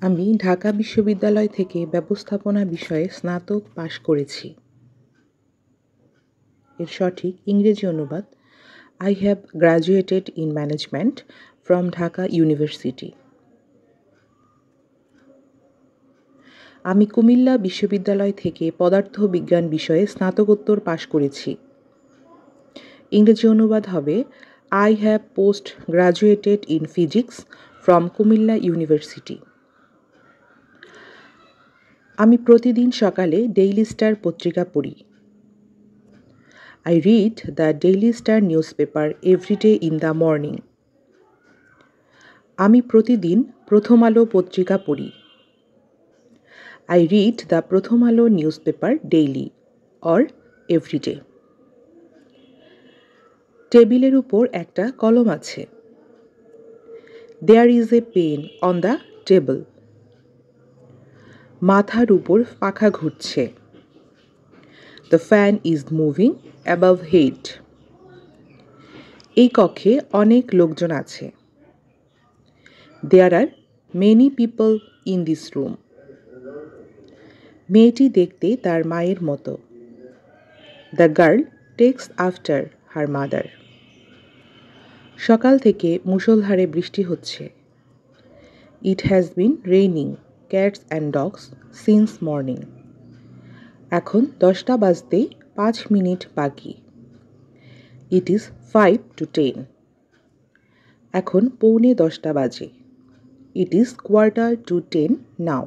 আমি ঢাকা বিশ্ববিদ্যালয় থেকে ব্যবস্থাপনা বিষয়ে স্নাতক পাশ করেছি। এর সঠিক ইংরেজি অনুবাদ I have graduated in management from Dhaka University. আমি কুমিল্লা বিশ্ববিদ্যালয় থেকে পদার্থবিজ্ঞান বিষয়ে স্নাতকোত্তর পাশ করেছি। ইংরেজি অনুবাদ হবে I have post-graduated in physics from Kumilla University. আমি প্রতিদিন সকালে ডেইলি স্টার পত্রিকা পড়ি। I read the Daily Star newspaper every day in the morning. আমি প্রতিদিন প্রথম আলো পত্রিকা পড়ি। I read the প্রথম আলো newspaper daily or every day. টেবিলের উপর একটা কলম আছে। There is a pen on the table. মাথার উপর পাখা ঘুরছে। The fan is moving above head. এই কক্ষে অনেক লোকজন আছে। There are many people in this room. মেয়েটি দেখতে তার মায়ের মতো। The girl takes after her mother. সকাল থেকে মুষলধারে বৃষ্টি হচ্ছে। It has been raining cats and dogs since morning. এখন 10টা বাজতে 5 মিনিট বাকি। It is 5 to 10. এখন 9:45 বাজে। It is 9:45 now.